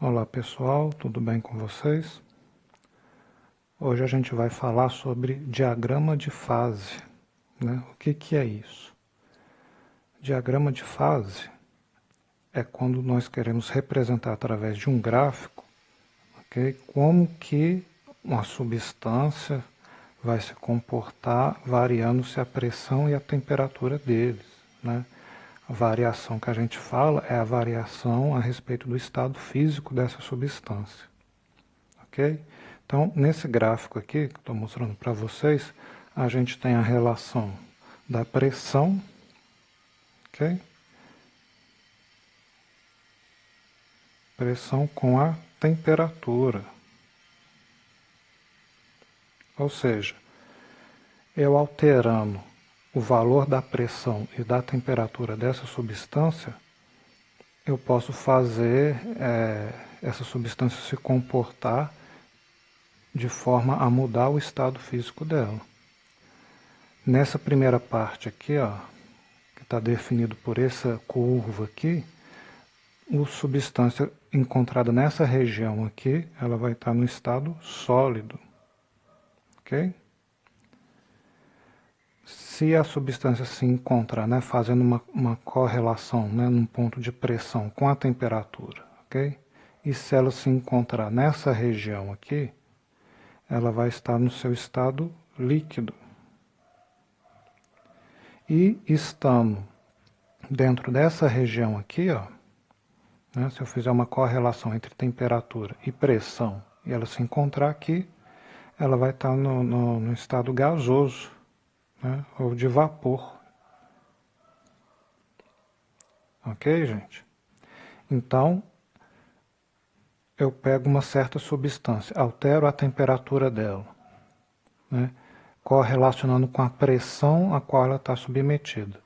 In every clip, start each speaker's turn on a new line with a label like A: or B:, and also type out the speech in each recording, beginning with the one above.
A: Olá pessoal, tudo bem com vocês? Hoje a gente vai falar sobre diagrama de fase, né? O que é isso? Diagrama de fase é quando nós queremos representar através de um gráfico, ok? Como que uma substância vai se comportar variando-se a pressão e a temperatura deles, né? A variação que a gente fala é a variação a respeito do estado físico dessa substância. Ok? Então, nesse gráfico aqui, que estou mostrando para vocês, a gente tem a relação da pressão, ok? Pressão com a temperatura. Ou seja, eu alterando o valor da pressão e da temperatura dessa substância, eu posso fazer essa substância se comportar de forma a mudar o estado físico dela. Nessa primeira parte aqui, ó, que está definido por essa curva aqui, a substância encontrada nessa região aqui, ela vai estar no estado sólido, ok? Se a substância se encontrar, né, fazendo uma correlação, né, num ponto de pressão com a temperatura, ok? E se ela se encontrar nessa região aqui, ela vai estar no seu estado líquido. E estando dentro dessa região aqui, ó, né, se eu fizer uma correlação entre temperatura e pressão, e ela se encontrar aqui, ela vai estar no estado gasoso, né, ou de vapor. Ok, gente? Então, eu pego uma certa substância, altero a temperatura dela, né, correlacionando com a pressão a qual ela está submetida.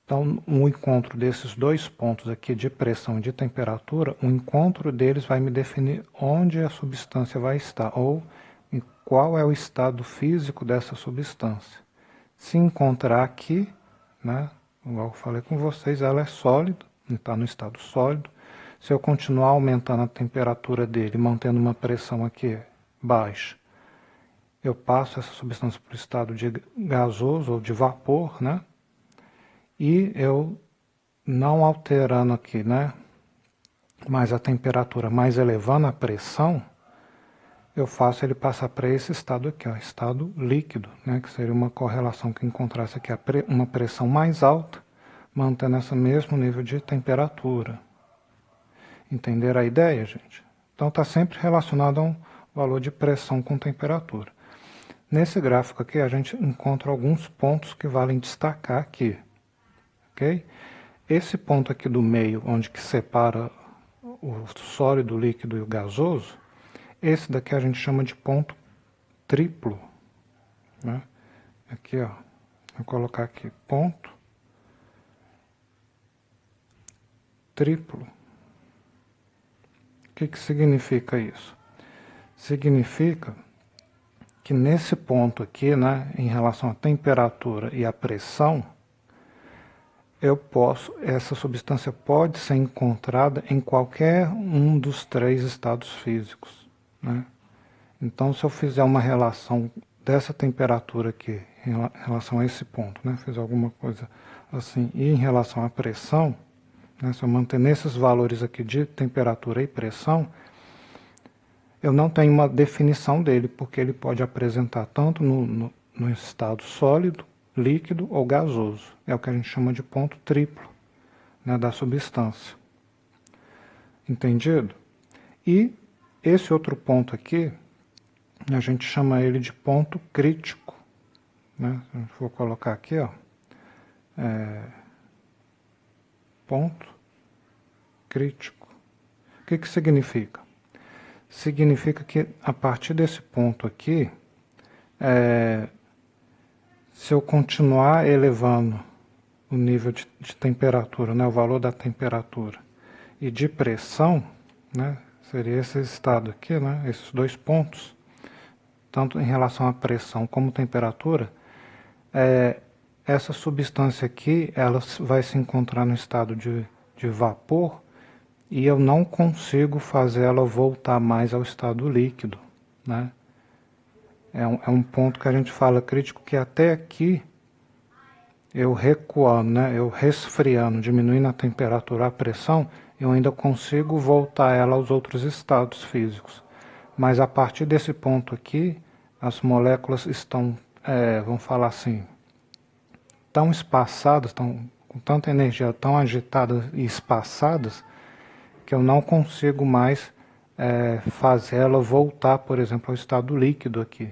A: Então, o encontro desses dois pontos aqui de pressão e de temperatura, o encontro deles vai me definir onde a substância vai estar, ou em qual é o estado físico dessa substância. Se encontrar aqui, né, igual eu falei com vocês, ela é sólida, está no estado sólido. Se eu continuar aumentando a temperatura dele, mantendo uma pressão aqui baixa, eu passo essa substância para o estado de gasoso ou de vapor, né? E eu não alterando aqui, né, mais a temperatura, mais elevando a pressão, eu faço ele passar para esse estado aqui, ó, estado líquido, né, que seria uma correlação que encontrasse aqui uma pressão mais alta, mantendo esse mesmo nível de temperatura. Entenderam a ideia, gente? Então está sempre relacionado a um valor de pressão com temperatura. Nesse gráfico aqui a gente encontra alguns pontos que valem destacar aqui, ok? Esse ponto aqui do meio, onde que separa o sólido, o líquido e o gasoso, esse daqui a gente chama de ponto triplo, né? Aqui, ó, vou colocar aqui ponto triplo. O que significa isso? Significa que nesse ponto aqui, né, em relação à temperatura e à pressão, essa substância pode ser encontrada em qualquer um dos três estados físicos, né? Então, se eu fizer uma relação dessa temperatura aqui em relação a esse ponto, né, fizer alguma coisa assim, e em relação à pressão, né, se eu manter nesses valores aqui de temperatura e pressão, eu não tenho uma definição dele, porque ele pode apresentar tanto no estado sólido, líquido ou gasoso. É o que a gente chama de ponto triplo, né, da substância. Entendido? E esse outro ponto aqui, a gente chama ele de ponto crítico, né? Vou colocar aqui, ó, ponto crítico. O que significa? Significa que a partir desse ponto aqui, se eu continuar elevando o nível de temperatura, né, o valor da temperatura e de pressão, né, seria esse estado aqui, né, esses dois pontos, tanto em relação à pressão como temperatura, essa substância aqui ela vai se encontrar no estado de vapor e eu não consigo fazer ela voltar mais ao estado líquido, né? É um ponto que a gente fala crítico, que até aqui, eu recuando, né? Eu resfriando, diminuindo a temperatura, a pressão, eu ainda consigo voltar ela aos outros estados físicos. Mas a partir desse ponto aqui, as moléculas estão, vamos falar assim, tão espaçadas, tão, com tanta energia, tão agitadas e espaçadas, que eu não consigo mais fazer ela voltar, por exemplo, ao estado líquido aqui,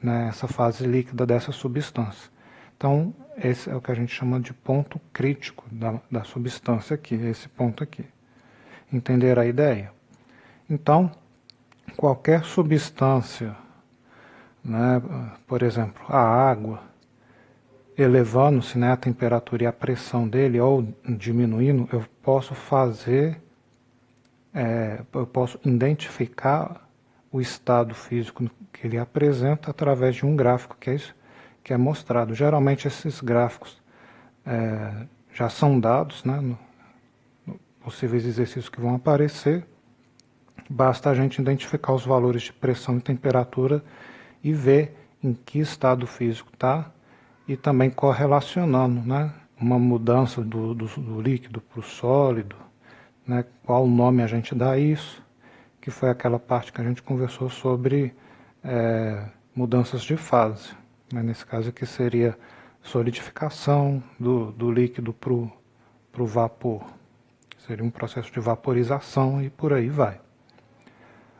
A: né, essa fase líquida dessa substância. Então, esse é o que a gente chama de ponto crítico da substância aqui, esse ponto aqui. Entender a ideia? Então, qualquer substância, né, por exemplo, a água, elevando-se, né, a temperatura e a pressão dele, ou diminuindo, eu posso eu posso identificar o estado físico que ele apresenta através de um gráfico que é mostrado. Geralmente esses gráficos já são dados, né, no possíveis exercícios que vão aparecer. Basta a gente identificar os valores de pressão e temperatura e ver em que estado físico está, e também correlacionando, né, uma mudança do líquido para o sólido, né, qual nome a gente dá a isso, que foi aquela parte que a gente conversou sobre mudanças de fase. Né, nesse caso aqui seria solidificação do líquido para o vapor. Seria um processo de vaporização e por aí vai.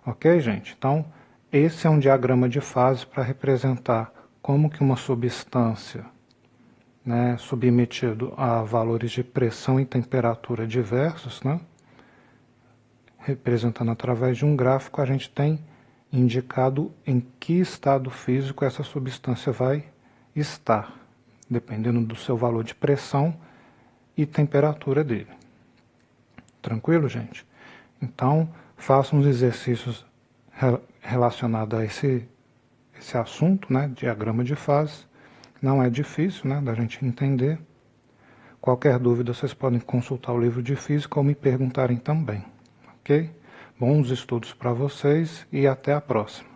A: Ok, gente? Então, esse é um diagrama de fase para representar como que uma substância, né, submetido a valores de pressão e temperatura diversos, né, representando através de um gráfico, a gente tem indicado em que estado físico essa substância vai estar, dependendo do seu valor de pressão e temperatura dele. Tranquilo, gente? Então, façam os exercícios relacionados a esse assunto, né, diagrama de fase. Não é difícil, né, da gente entender. Qualquer dúvida, vocês podem consultar o livro de física ou me perguntarem também. Ok? Bons estudos para vocês e até a próxima.